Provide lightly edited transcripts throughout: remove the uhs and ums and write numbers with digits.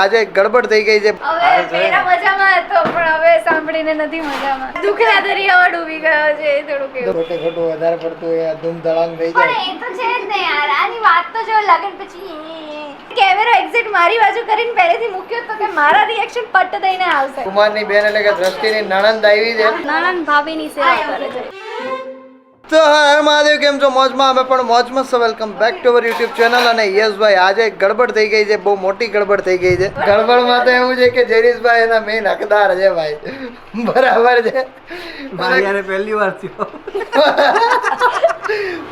આજે ગડબડ થઈ ગઈ છે. હવે પેલા મજામાં હતો પણ હવે સાંભળીને નથી મજામાં. દુખના દરિયામાં ડૂબી ગયો છે થોડું કેવું. ખોટે ખોટું વધારે પડતું એ ધૂમ ધડાંગ થઈ જાય. પણ એ તો છે જ ને યાર. આની વાત તો જો લગન પછી કેમેરો એક્ઝેક્ટ મારી બાજુ કરીને પહેલેથી મૂક્યો તો કે મારા રિએક્શન પટ દઈને આવશે. કુમારની બેન એટલે કે દ્રષ્ટિની નણંદ આવી છે. નણંદ ભાભીની સેવા કરે છે. તો હા મહાદેવ, કેમ છો? મોજમાં? અમે પણ મોજમાં છો. Welcome back to our YouTube channel. અને યસ ભાઈ, આજે ગડબડ થઈ ગઈ છે, બહુ મોટી ગડબડ થઈ ગઈ છે. ગડબડમાં તો એવું છે કે જેરીશભાઈ એના મેઇન હકદાર છે ભાઈ. બરાબર છે. મારી યારે પહેલી વાર થયો.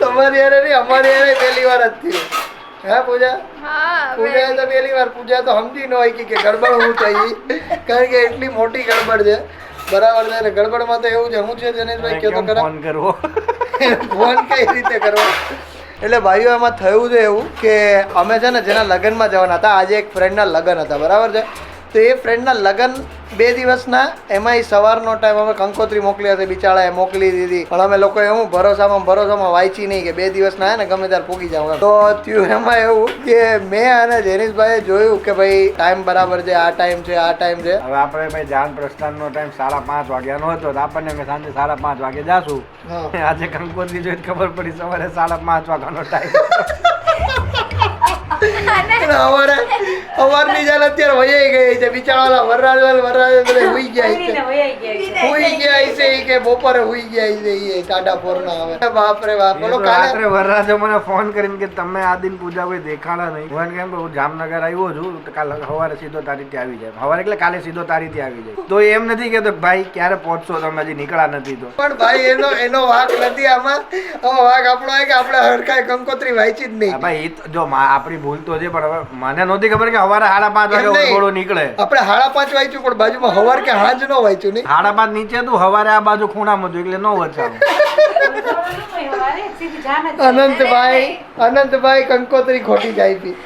તમારી યારે નહીં, અમારી યારે પહેલી વાર જ થયું. હા પૂજા? હા પૂજા તો પહેલી વાર. પૂજા તો સમજી ન હોય કે ગડબડ હું થઈ, કારણ કે એટલી મોટી ગડબડ છે. બરાબર છે. એટલે ગડબડમાં તો એવું છે. હું છે જનેશભાઈ કયો તો ખરા, ફોન કરવો ફોન કઈ રીતે કરવો. એટલે ભાઈઓ એમાં થયું છે એવું કે અમે છે ને જેના લગ્નમાં જવાના હતા, આજે એક ફ્રેન્ડના લગ્ન હતા. બરાબર છે. તો એ ફ્રેન્ડના લગ્ન 2 દિવસના, એમાં સવારનો ટાઈમ અમે કંકોત્રી મોકલી હતી, બિચારાએ મોકલી દીધી. પણ અમે લોકો એવું ભરોસામાં વાંચી નહીં કે 2 દિવસના ને ગમે ત્યારે પૂગી જાવ. તો થયું એમાં એવું કે મેં અને જેનિશભાઈએ જોયું કે ભાઈ ટાઈમ બરાબર છે, આ ટાઈમ છે, આ ટાઈમ છે. હવે આપણે ભાઈ જાન પ્રસ્થાનનો ટાઈમ 5:30 વાગ્યાનો હતો, તો આપણને મેં સાંજે 5:30 વાગે જાશું. આજે કંકોત્રી જોઈને ખબર પડી સવારે 5:30 વાગ્યાનો ટાઈમ. અવારની જાલ અત્યારે વહી ગઈ છે. બિચારા વરરાજ બધા હુઈ ગયા છે કે બપોરે હુઈ ગયા છે. એ ટાટા ફોરના આવે. બાપ રે બાપ. બોલો રાત્રે વરરાજો મને ફોન કરીને કે તમે આ દિન પૂજા કોઈ દેખાડા નહીં. હું કેમ હું જામનગર આવ્યો છું, કાલે સવારે સીધો તારી ત્યાં આવી જાય. સવારે એટલે કાલે સીધો તારી ત્યાં આવી જાય. તો એમ નથી કેતો ભાઈ ક્યારે પહોંચશો, તમે હજી નીકળ્યા નથી. તો પણ ભાઈ એનો વાંક નથી આમાં. વાંક આપણો હોય કે આપણે હરખાય કંકોત્રી વાંચી જ નહીં. ભાઈ જો આપણી ભૂલ તો છે, પણ હવે મને નહોતી ખબર કે સવારે 5:30 વાગે ઘોડો નીકળે. આપણે 5:30 વાંચ્યું, પણ બાજુમાં સવાર કે હાંજ નો વાંચ્યું નહીં. 5:30 નીચે તું, સવારે આ બાજુ ખૂણામાં હતું એટલે નો વચાવું. અનંતભાઈ કંકોત્રી ખોટી જાય હતી.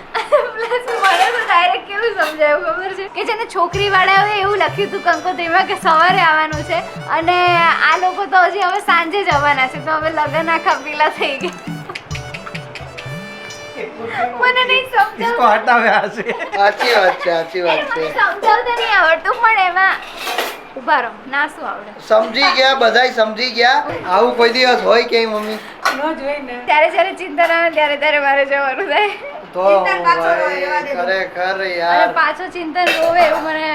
કેવું સમજાયું ખબર છે કે જેને છોકરી વાળા હોય એવું લખ્યું હતું કંકોત્રીમાં કે સવારે આવવાનું છે, અને આ લોકો તો હજી હવે સાંજે જ આવવાના છે. તો હવે લગ્ન આખા પીલા થઈ ગયા. મને નહીં इसको हटाव्या છે. સાચી વાત છે. સમજાવતા નહીં આવડતું, પણ એમાં ઉભા રહો ના શું આવડે. સમજી ગયા, બધાય સમજી ગયા. આવું કોઈ દિવસ હોય કે મમ્મી? ત્યારે જ્યારે ચિંતા ના આવે ત્યારે મારે જવાનું થાય. તો ખરેખર યાર, અને પાછો ચિંતન રોવે એવું મને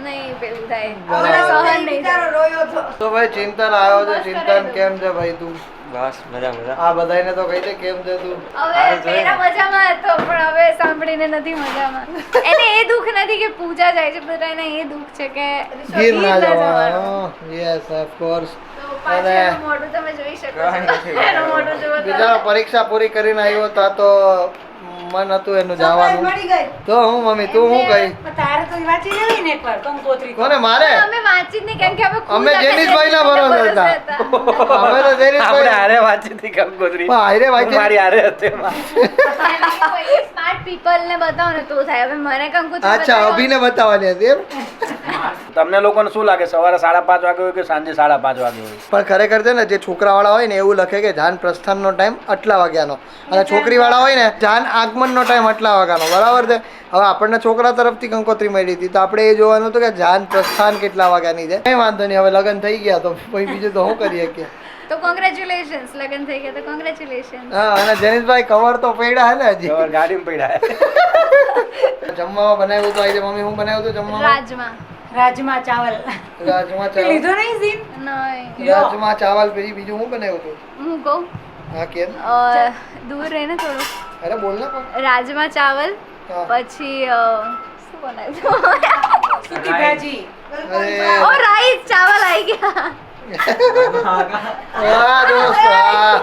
નહીં પેલું થાય. મને સહન નહીં થાય. તો ભાઈ ચિંતન આવ્યો છે. ચિંતન કેમ છે ભાઈ તું? બસ મજા. આ બધાને તો કહી દે કેમ છે તું? હવે પેલા મજામાં હતો પણ હવે સાંભળીને નથી મજામાં. એને એ દુઃખ નથી કે પૂજા જાય છે, પણ એને એ દુઃખ છે કે ગીર ના જવાનું. Yes of course. પાછળ મોઢું તમે જોઈ શકો છો. એનું મોઢું જોવો તો બિચારો પરીક્ષા પૂરી કરીને આવ્યો તા તો મન હતું એનું જવાનું. તો હું મમ્મી તું હું કહી? તારે તો વાંચી લેવી ને એકવાર કંકોત્રી. કોને મારે? અમે વાંચી જ નહીં, કેમ કે અમે જેનિશભાઈ ના ભરોસે હતા. અમે તો જેનિશભાઈ હારે વાંચી હતી કંકોત્રી. હારે વાંચી. મારી હારે હતી. સ્માર્ટ પીપલ ને બતાવો ને તો થાય. હવે મને કંકોત્રી અચ્છા, અભિને બતાવવાની હતી એમ? તમને લોકોને શું લાગે સવારે 5:30 વાગે હોય કે સાંજે 5:30 વાગે હોય? પણ ખરેખર છે ને, જે છોકરાવાળા હોય ને એવું લખે કે જાન પ્રસ્થાનનો ટાઈમ આટલા વાગ્યાનો, અને છોકરીવાળા હોય ને જાન આગમનનો ટાઈમ આટલા વાગ્યાનો. બરાબર છે. હવે આપણને છોકરા તરફથી કંકોત્રી મળી હતી, તો આપણે એ જોવાનું હતું કે જાન પ્રસ્થાન કેટલા વાગ્યાની છે. કંઈ વાંધો નહીં, હવે લગ્ન થઈ ગયા તો પછી બીજું તો શું કરીએ કે. તો કોંગ્રેચ્યુલેશન્સ, લગ્ન થઈ ગયા તો કોંગ્રેચ્યુલેશન્સ. હા, અને જેનિશભાઈ કવર તો પડ્યા હે ને હજી? ગાડીમાં પડ્યા. જમવામાં બનાવ્યું તો આજે મમ્મી હું બનાવ્યું હતું જમવામાં? રાજમા ચાવલ રાજમા ચાવલ. લીધો નહીં સીન? નહીં. રાજમા ચાવલ પછી બીજું હું બનાવ્યું હતું? હું કહું? હા કેમ? દૂર રહે ને થોડું. અરે બોલ ને પણ. રાજમા ચાવલ, હા. પછી શું બનાવ્યું? સૂકી ભાજી. અરે ઓ રાઈસ ચાવલ આવી ગયા. વાહ દોસ્ત વાહ.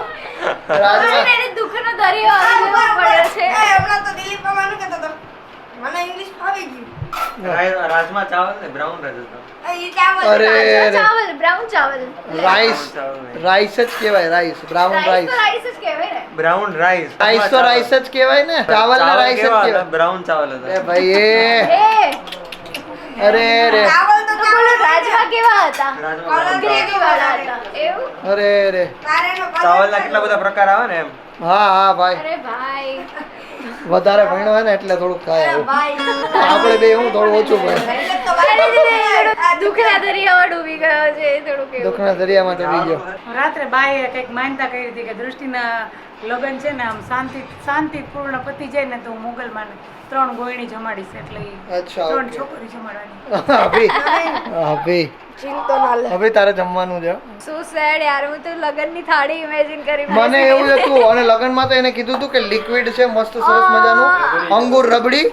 રાજમા એને દુઃખનો દરિયો આવી જવો પડ્યો છે. હમણાં તો દિલીપ મામાનું કહેતો હતો, મને ઇંગ્લિશ ફાવી ગયું. રાજમા ચાવલ ને બ્રાઉન રાઈસ હતો. એ ચાવલ અરે રાજમા ચાવલ, બ્રાઉન ચાવલ. રાઈસ જ કહેવાય. રાઈસ, બ્રાઉન રાઈસ તો રાઈસ. રાઈસ જ કહેવાય ને. Brown rice. રાઈસ તો રાઈસ જ કહેવાય ને. ચાવલ ને રાઈસ જ કહેવાય. બ્રાઉન ચાવલ અરે ભાઈ એ અરે રે ચાવલ તો તો બોલો રાજમા કેવા હતા? કલર ગ્રેવી વાળા હતા. એવું? અરે રે. તારેનો ચાવલ ના કેટલા બધા પ્રકાર આવે ને એમ. હા હા ભાઈ. અરે ભાઈ વધારે ભણ્યો હોય ને એટલે થોડુંક થાય અરે એવું. ભાઈ આપણે બે હું થોડું ઓછું ભણે. એટલે તો ભાઈ દુખના દરિયામાં ડૂબી ગયો છે એ થોડુંક એવું. દુઃખના દરિયામાં તો બીજો રાત્રે બાએ કંઈક માનતા કરી હતી કે દૃષ્ટિના લગ્ન છે ને આમ શાંતિપૂર્ણ પતી જાય ને તો હું મોગલમાં 3 ગોયણી જમાડીશ એટલે ઈ અચ્છા 3 ઓકે છોકરી જમાડવાની. અભી ચિંતો ના લે હવે તારે જમવાનું છે. શું સેડ યાર, હું તો લગ્નની થાળી ઇમેજિન કરી મને એવું જ હતું અને લગ્નમાં તો એને કીધું હતું કે લિક્વિડ છે મસ્ત સરસ મજાનું અંગુર રબડી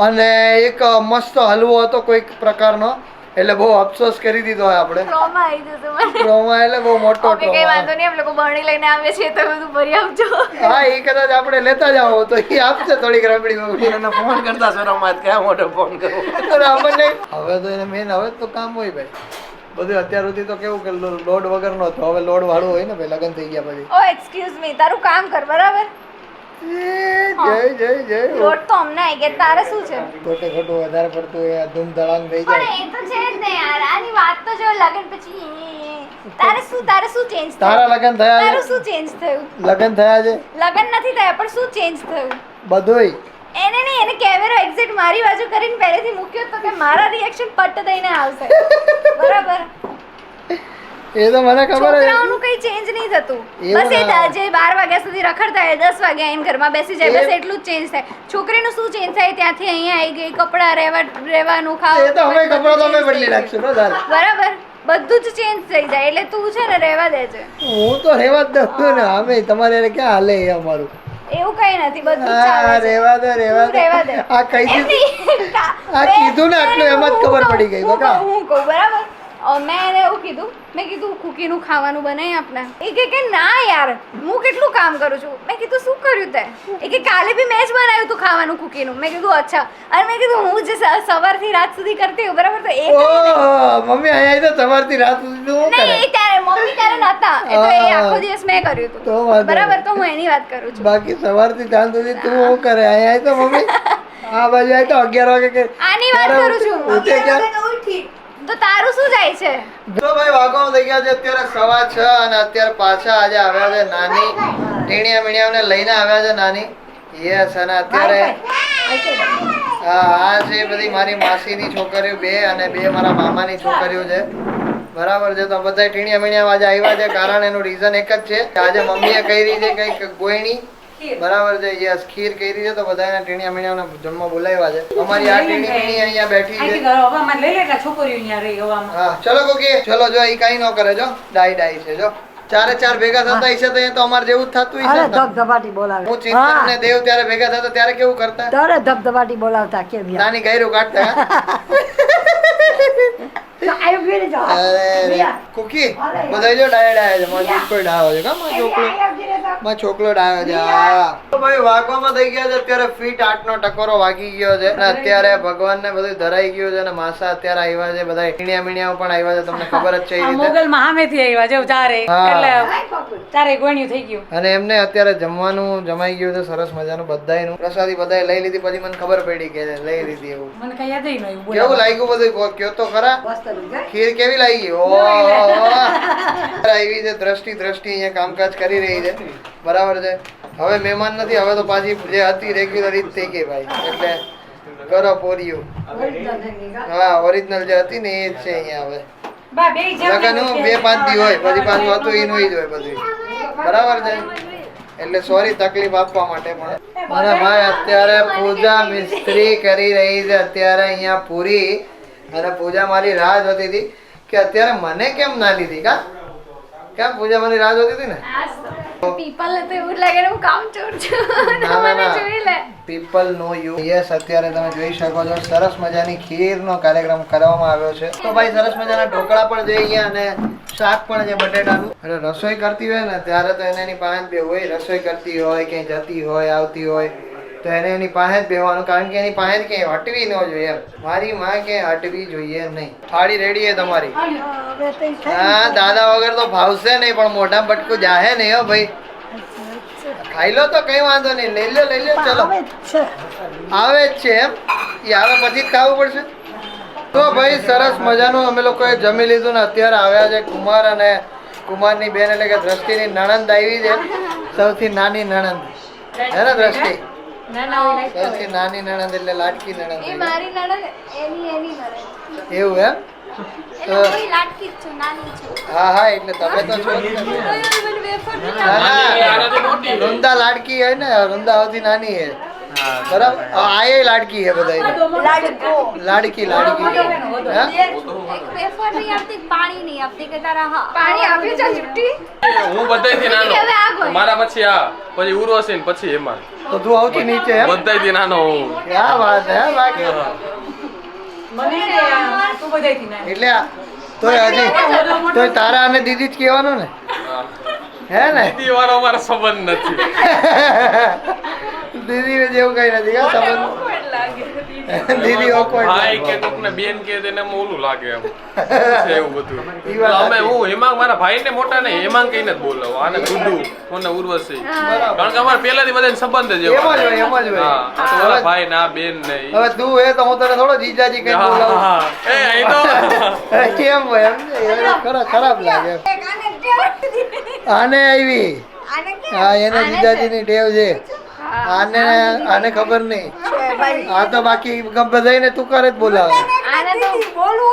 અને એક મસ્ત હલવો હતો કોઈક પ્રકારનો એટલે બહુ અફસોસ કરી દીધો હોય આપણે ટ્રોમા આવી જતું મને. ટ્રોમા એટલે બહુ મોટો અમે કઈ ટ્રોમા. વાંધો નહીં, અમે લોકો બરણી લઈને આવીએ છીએ તો બધું ભરી આપજો. હા એ કદાચ આપણે લેતા જાઓ તો એ આપશે થોડીક રબડી બબડી. એને ફોન કરતા શરમ આજ ક્યાં મોટો ફોન કરવો. અરે આપણને હવે તો એને મેન હવે તો કામ હોય ભાઈ બધું અત્યાર સુધી તો કેવું કે લોડ વગર નો હતો હવે લોડ વાળું હોય ને ભાઈ લગ્ન થઈ ગયા પછી. ઓ એક્સક્યુઝ મી, તારું કામ કર બરાબર. જય જય જય લોટ તો અમને આવી ગયા, તારે શું છે? ખોટે ખોટું વધારે પડતું એ ધૂમ ધડાંગ થઈ પણ જાય. એ તો છે જ ને યાર, આની વાત તો જો લગ્ન પછી તારે શું ચેન્જ તારા થયું? લગ્ન થયા તારું છે શું ચેન્જ થયું? લગ્ન થયા છે લગ્ન નથી થયા પણ શું ચેન્જ થયું? બધુંય. એને નહીં, એને કેમેરો એક્ઝેક્ટ મારી બાજુ કરીને પહેલેથી મૂક્યો તો કે મારા રિએક્શન પટ દઈને આવશે બરાબર. એ તો મને ખબર જ છોકરાઓનું કઈ ચેન્જ નહીં થતું. એવું બસ એ ના. જે 12 વાગ્યા સુધી રખડતા હોય 10 વાગ્યા આવીને ઘરમાં બેસી જાય, બસ એટલું જ ચેન્જ થાય. છોકરીનું શું ચેન્જ થાય? ત્યાંથી અહીંયા આવી ગઈ, કપડાં રહેવાનું એ તો અમે ખાવાનું કપડાં તો અમે બદલી નાખશું ને તાર. બરાબર, બધું જ ચેન્જ થઈ જાય એટલે તું છે ને રહેવા દેજે. હું તો રેવા જ દઉં ને અમે તમારે હારે ક્યાં હાલે એ અમારું. એવું કઈ નથી, બધું જ હા ચાલે છે. રેવા દે રેવા તું રહેવા દે દે. આ કહી એમ દીધું નહીં. આ કીધું ને આટલું એમ જ ખબર પડી ગઈ હું બકા. કહું, હું કહું બરાબર. મેં એને એવું કીધું, મેં કીધું કુકીનું ખાવાનું બનાય આપને. એ કે ના યાર હું કેટલું કામ કરું છું. મેં કીધું શું કર્યું તે? એ કે કાલે બી મેં જ બનાવ્યું તું ખાવાનું કુકીનું. મેં કીધું અચ્છા. અને મેં કીધું હું જે સવારથી રાત સુધી કરતી હોઉં બરાબર, તો એ ઓહ મમ્મી અહીંયા તો સવારથી રાત સુધી તો શું નહીં, કરે એ ત્યારે મમ્મી ત્યારે નતા, એ તો એ આખો દિવસ મેં કર્યું તો હતું વાંધો બરાબર. નહીં. તો હું એની વાત કરું છું. બાકી સવારથી સાંજ સુધી તું શું કરે અહીંયા તો મમ્મી આ બાજુ આવી તો 11 વાગે કે આની વાત કરું છું. ઉઠે ક્યાં? તો ઉઠી તો તારું શું જાય છે? જો ભાઈ વાગો થઈ ગયા છે અત્યારે 6:15 અને અત્યારે પાછા આજે આવ્યા છે નાની ટીણીયા મીણિયાઓને લઈને આવ્યા છે નાની. યસ અને અત્યારે આ છે બધી મારી માસીની છોકરીઓ બે અને બે મારા મામાની છોકરીઓ છે બરાબર છે. તો બધા ટીણીયા મીણિયા આજે આવ્યા છે કારણ એનું રીઝન એક જ છે કે આજે મમ્મીએ કરી છે કંઈક ગોયણી બરાબર છે. યસ ખીર કરી છે તો બધાને ટીણીયા મીણિયાઓને જમવા બોલાવ્યા છે. અમારી આ ટીણી મીણી અહીંયા બેઠી અહીંથી છે. હવામાં લઈ લે કે છોકરીઓ અહીંયા રહી હવામાં. હા ચલો કોકી ચલો જો ઈ કઈ ન કરે જો ડાઈ છે જો ચારે ચાર ભેગા થતા હશે તો અહીંયા તો અમારે જેવું જ થતું હશે ને. ધબધબાટી બોલાવે હું ચિંતન ને દેવ ત્યારે ભેગા થતા ત્યારે કેવું કરતા તારે ધબધબાટી બોલાવતા કેમ યાર? નાની ગાયરું કાઢતા હા? તો આયુ ગીરી જાઓ. અરે રે. કુકી બધા જો ડાયા છે મારો છોકરો ડાયો છે કા મારો છોકરો મારો છોકરો ડાયો છે હા. તો ભાઈ વાગવામાં થઈ ગયા છે અત્યારે ફીટ 8નો ટકોરો વાગી ગયો છે અને અત્યારે ભગવાનને બધું ધરાઈ ગયું છે અને માસા અત્યારે આવ્યા છે બધા ટીણિયા મીણિયાઓ પણ આવ્યા છે તમને ખબર જ છે એ આ રીતે. મોગલમાં સામેથી આવ્યા જેવું ચારે હા. એટલે ચારે ગોણ્યું થઈ ગયું. અને એમને અત્યારે જમવાનું જમાઈ ગયું છે સરસ મજાનું બધાયનું પ્રસાદી બધાએ લઈ લીધી પછી મને ખબર પડી કે લઈ લીધી એવું. મને કઈ યાદ નહીં એવું કેવું લાગ્યું બધું કયો તો ખરા મસ્ત લીધું. ખીર કેવી લાગી? ઓહ આવી છે દ્રષ્ટિ અહીંયા કામકાજ કરી રહી છે બરાબર છે. હવે મહેમાન નથી હવે તો પાછી જે હતી રેગ્યુલર ઈ જ થઈ ગઈ ભાઈ એટલે કરો પોરિયું. હા ઓરિજિનલ જે હતી ને એ જ છે અહીંયા હવે. બા બે લગન 2-5 દી હોય પછી પાછું હતું એનું ઈ જ હોય બધું બરાબર છે. એટલે સોરી તકલીફ આપવા માટે પણ અને ભાઈ અત્યારે પૂજા મિસ્ત્રી કરી રહી છે અત્યારે અહીંયા પૂરી અને પૂજા મારી રાહ જોતી હતી કે અત્યારે મને કેમ ના લીધી કા કેમ પૂજા મારી રાહ જોતી હતી ને પીપલ ને તો એવું જ લાગે ને હું કામચોર છું. ના, ના, મને ના. જોઈ લે. પીપલ નો યુ યસ અત્યારે તમે જોઈ શકો છો સરસ મજાની ખીરનો કાર્યક્રમ કરવામાં આવ્યો છે. તો ભાઈ સરસ મજાના ઢોકળા પણ છે અહીંયા અને શાક પણ છે બટેટાનું. એટલે રસોઈ કરતી હોય ને ત્યારે તો એને એની પાસે જ બે હોય રસોઈ કરતી હોય ક્યાંય જતી હોય આવતી હોય તો એને એની પાસે જ બેવાનું કારણ કે એની પાસે જ ક્યાંય હટવી ન જોઈએ એમ. મારી માં ક્યાંય હટવી જોઈએ નહીં. થાળી રેડી છે તમારી? હા દાદા વગર તો ભાવશે નહીં પણ મોઢા બટકું જાહે નહીં હો ભાઈ. ખાઈ લો તો કઈ વાંધો નહીં લઈ લો ચલો આવે જ છે એમ એ આવે પછી જ ખાવું પડશે. તો ભાઈ સરસ મજાનું અમે લોકોએ જમી લીધું ને અત્યારે આવ્યા છે કુમાર અને કુમારની બેન એટલે કે દ્રષ્ટિની નણંદ આવી છે સૌથી નાની નણંદ હે ને દ્રષ્ટિ નાના હોય લાઈક સૌથી નાની નણંદ એટલે લાડકી નણંદ એ થઈ મારી નણંદ એની નણંદ ગઈ. એવું એમ એટલે હું લાડકી જ છું, નાની છું. હા એટલે તમે તો છો જ ને. મને વેફર નહીં ના, આપે. ના, વૃંદા લાડકી હોય ને વૃંદા સૌથી નાની હે બરાબર આ એ લાડકી હે બધા લાડકી હે એક વેફર નહીં આપતી, પાણી નહીં આપતી કે તારા હા પાણી આપ્યું છે જુઠ્ઠી. હું બધાયથી હવે નાનો આ કોઈ. મારા પછી આ પછી ઉર્વશી ને પછી હેમાં તો તું સૌથી નીચે એમ બધાયથી નાનો હું ક્યાં વાત હે બાકી મને તું બધાયથી નાની. એટલે તોય હજી તોય તારા અને દીદી જ કહેવાનું ને હે ને દીદી વાળો અમારો સંબંધ નથી દીદી જેવું કઈ નથી હા સંબંધ દીદી awkward ભાઈ કે લાગે. કોક ને બેન કે તેને એમ ઓલું લાગે એમ છે એવું બધું ઈ વાત અમે સાચી. હું હેમાંગ મારા ભાઈ ને મોટા ને હેમાંગ કહીને જ બોલાવું આને ગુડ્ડુ કોને ઉર્વશી કારણ કે અમારે પહેલાથી બધાને સંબંધ જ એવો. એમ જ હોય હા આ તો ઓલા ભાઈ ને આ બેન ને ઈ. હવે તું હે તો હું તને થોડો જીજાજી કઈ હા, બોલાવું હા. એ અહીં તો કેમ હોય એમ ને? એ ખરાબ લાગે એમ. એક આને ટેવ. આને આવી આને કેમ? હા એને આને જીજાજીની ટેવ છે હા. આને ખબર નહીં આ તો બાકી બધાને તું કરે જ બોલાવે આને તો બોલો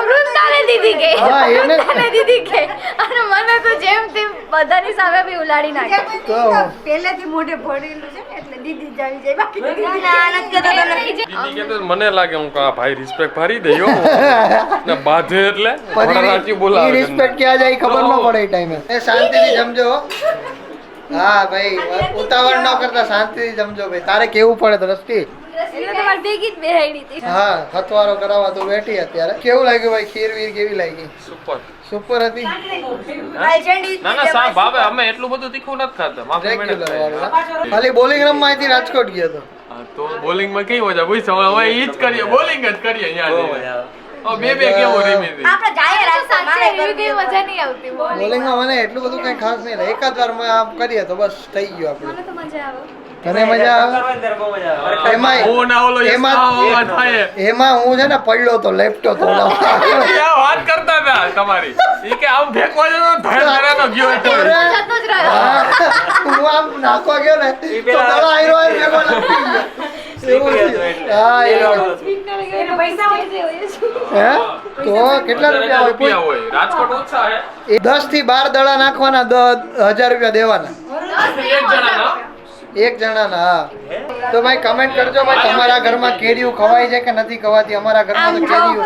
વૃંદાને દીદી કે હા, એને જ. વૃંદાને દીદી કે અને મને તો જેમ તેમ બધાની સામે બી ઉલાડી નાખે. તો પહેલેથી મોઢે ભરેલું છે ને એટલે દીદી જ આવી જાય બાકી દીદી કે તો મને લાગે હું કે આ ભાઈ રિસ્પેક્ટ ભરી દે હો ને બાંધે એટલે ભરારાથી પછી બોલાવે રિસ્પેક્ટ ક્યાં જાય ખબર ન પડે એ ટાઈમે એ શાંતિથી સમજો હા ભાઈ ઉતાવળ ન કરતા શાંતિથી સમજો ભાઈ તારે કેવું પડે દ્રષ્ટિ એટલે તમારે ભેગી જ બેહાડી હતી. હા હથવારો કરાવવા તું બેઠી અત્યારે કેવું લાગ્યું ભાઈ ખીર વીર કેવી લાગી સુપર સુપર હતી ના ના સાહેબ ભાવે અમે એટલું બધું તીખું નથી ખાતા માફી રેગ્યુલર મેડમ વાળું હા. ખાલી બોલિંગ રમવા અહીંથી રાજકોટ ગયો હતો તો બોલિંગ માં કઈ મજા પૂછો હવે ઈ જ કરીએ બોલિંગ જ કરીએ અહીંયા બે કેવું રીમી હતી આપણે જાય તો સાચે એવી કઈ મજા નહીં આવતી બોલી. બોલિંગમાં મને એટલું બધું કઈ ખાસ નહીં લાગે. એકાદ વાર માં આમ કરીએ તો બસ થઈ ગયું આપણે મને તો મજા આવે. તને મજા આવે એમાંય હું ના ઓલો એમાં થાય એમાં હું છે ને પડ્યો તો લેપટો તો ક્યાં વાત કરતા હતા તમારી ઈ કે આમ ફેંકવા જતો ધરાનો ગયો હતો જતો જ રહ્યો. હું આમ નાખવા ગયો ને તો દડા આયરો ભેગો લાગી ગયો. એવું થયું. હા એને પૈસા હોય હે તો કેટલા રૂપિયા હોય રૂપિયા હોય રાજકોટ ઓછા હે એ 10 થી 12 દડા નાખવાના 1000 રૂપિયા દેવાના એક જણાના એક જણાના હા તો ભાઈ કમેન્ટ કરજો ભાઈ તમારા ઘરમાં કેરીયું ખવાય છે કે નથી ખવાતી અમારા ઘરમાં તો કેરીયું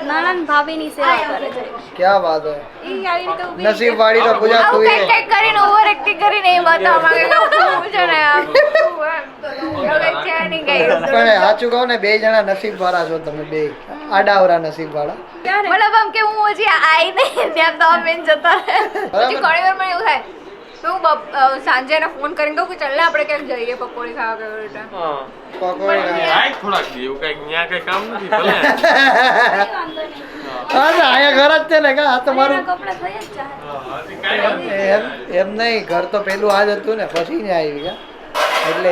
નણંદ ભાભીની સેવા કરે છે. ક્યાં વાત હોય ઈ આવી રીતે ઊભી રહી. નસીબ વાળી તો પૂજા આવું તું કંઈક કંઈક કરીને ઓવર એક્ટિંગ કરીને એ બતાવવા માંગે કે હું છે ને આમ એવું કંઈક છે નહીં કંઈ. પણ સાચું કહું ને બે જણા નસીબ વાળા છો તમે બે આડાવરા નસીબ વાળા મતલબ આમ કે હું હજી આઈ નહીં ત્યાં તો અમે જતા રહે. પછી ઘણી વાર મને એવું થાય તો હું સાંજે એને ફોન કરીને કહું કે ચાલ ને આપણે ક્યાંક જઈએ પકોડી ખાવા કે એવી રીતે. હા પકોડી રાઈટ થોડાક દી એવું કઈક ન્યા કઈ કામ નથી ભલે વાંધો નહીં. હા ને અહીંયા ઘર જ છે ને કા આ તમારું એના કપડાં થઈ જ જાય. એમ નહીં ઘર તો પેલું આ જ હતું ને પછી ને આવી ગયા એટલે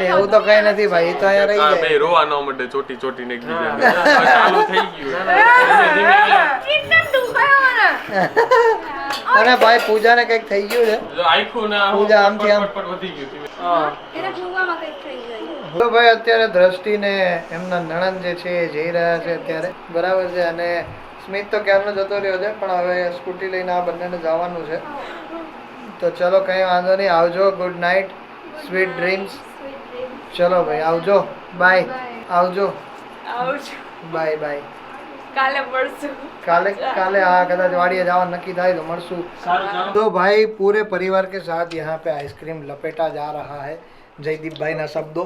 એવું તો કઈ નથી ભાઈ એ તો અહીંયા રહી બે જાય રોવા ન મળે ચોટી ચોટી ને એકબીજાને ચાલુ થઈ ગયું ધીમે ધીમે એકદમ દુખાયો મને. અને ભાઈ પૂજાને કઈક થઈ ગયું છે જો આખું ના પૂજા આમથી આમ. પટ વધી ગયું એને ભૂવામાં કંઈક થઈ જાય. તો ભાઈ અત્યારે દ્રષ્ટિને એમના નણંદ જે છે એ જઈ રહ્યા છે અત્યારે બરાબર છે અને સ્મિત તો ક્યારનો જતો રહ્યો છે પણ હવે સ્કૂટી લઈને આ બંનેને જવાનું છે તો ચલો કંઈ વાંધો નહીં આવજો ગુડ નાઇટ સ્વીટ ડ્રીમ્સ ચલો ભાઈ આવજો બાય આવજો બાય બાય કાલે મળશું. काले हाँ कदाच वाड़िया जावा नक्की થાય तो મળશું तो भाई पूरे परिवार के साथ यहाँ पे आइसक्रीम लपेटा जा रहा है जयदीप भाई ना शब्दो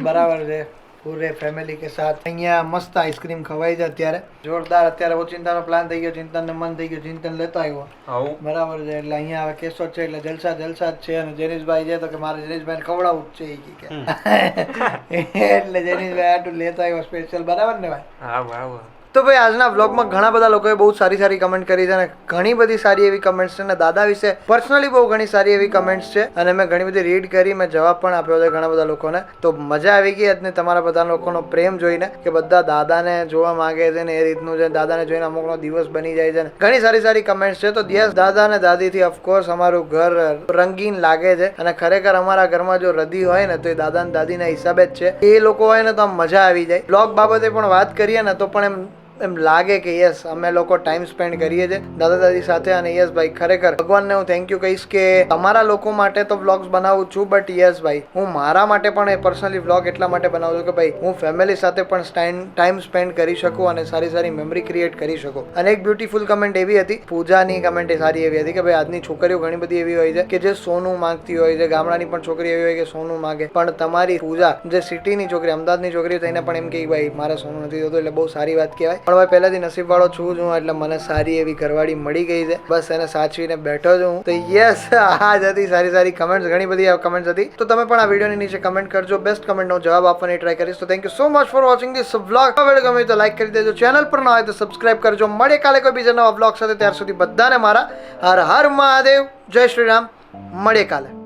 बराबर છે પૂરે ફેમિલી કે સાથ અહીંયા મસ્ત આઈસ્ક્રીમ ખવાય છે અત્યારે જોરદાર અત્યારે ઓચિંતાનો પ્લાન થઈ ગયો ચિંતનને મન થઈ ગયું ચિંતન લેતો આવ્યો આવું બરાબર છે એટલે અહીંયા હવે કેસો છે એટલે જલસા જલસા જ છે અને જેનીશભાઈ છે તો કે મારે જેનીશભાઈને ખવડાવવું જ છે ઈ કે એટલે જેનીશભાઈ આટલું લેતો આવ્યો સ્પેશિયલ બરાબર ને ભાઈ હા વાહ તો ભાઈ આજના વ્લોગમાં ઘણા બધા લોકોએ બહુ સારી સારી કમેન્ટ કરી છે અને ઘણી બધી સારી એવી કમેન્ટ્સ છે અને દાદા વિશે પર્સનલી બહુ ઘણી સારી એવી કમેન્ટ્સ છે અને મેં ઘણી બધી રીડ કરી, મેં જવાબ પણ આપ્યો છે ઘણા બધા લોકોને. તો મજા આવી ગઈ અને તમારા બધા લોકોનો પ્રેમ જોઈને કે બધા દાદાને જોવા માંગે છે ને એ રીતનું છે, દાદાને જોઈને અમુકનો દિવસ બની જાય છે ને ઘણી સારી સારી કમેન્ટ્સ છે. તો યસ, દાદા અને દાદીથી ઓફકોર્સ અમારું ઘર રંગીન લાગે છે અને ખરેખર અમારા ઘરમાં જો રદી હોય ને તો એ દાદા અને દાદીના હિસાબે જ છે. એ લોકો હોય ને તો આમ મજા આવી જાય. બ્લોગ બાબતે પણ વાત કરીએ ને તો પણ એમ લાગે કે યસ અમે લોકો ટાઈમ સ્પેન્ડ કરીએ છીએ દાદા દાદી સાથે. અને યસ ભાઈ, ખરેખર ભગવાનને હું થેન્ક યુ કહીશ કે તમારા લોકો માટે તો વ્લોગ્સ બનાવું છું, બટ યસ ભાઈ, હું મારા માટે પણ એ પર્સનલી વ્લોગ એટલા માટે બનાવું છું કે ભાઈ હું ફેમિલી સાથે પણ ટાઈમ સ્પેન્ડ કરી શકું અને સારી સારી મેમરી ક્રિએટ કરી શકું. અને એક બ્યુટીફુલ કમેન્ટ એવી હતી, પૂજાની કમેન્ટ એ સારી એવી હતી કે ભાઈ આજની છોકરીઓ ઘણી બધી એવી હોય છે કે જે સોનું માંગતી હોય છે, ગામડાની પણ છોકરી એવી હોય કે સોનું માંગે, પણ તમારી પૂજા જે સિટીની છોકરી, અમદાવાદની છોકરી થઈને પણ એમ કે ભાઈ મારે સોનું નથી થતું, એટલે બહુ સારી વાત કહેવાય. પણ ભાઈ પહેલાથી નસીબવાળો છું હું, એટલે મને સારી એવી ઘરવાળી મળી ગઈ છે, બસ એને સાચવીને બેઠો છું. તો યસ, આ જ હતી સારી સારી કમેન્ટ્સ, ઘણી બધી કમેન્ટ્સ હતી. તો તમે પણ આ વિડીયોની નીચે કમેન્ટ કરજો, બેસ્ટ કમેન્ટનો જવાબ આપવાની ટ્રાય કરીશ. તો thank you so much for watching this vlog. આ વિડીયો ગમે તો લાઈક કરી દેજો, ચેનલ પર ન હોય તો સબસ્ક્રાઇબ કરજો. મળીએ કાલે કોઈ બીજા નવા વ્લોગ સાથે, ત્યાર સુધી બધાને મારા હર હર મહાદેવ, જય શ્રી રામ. મળીએ કાલે.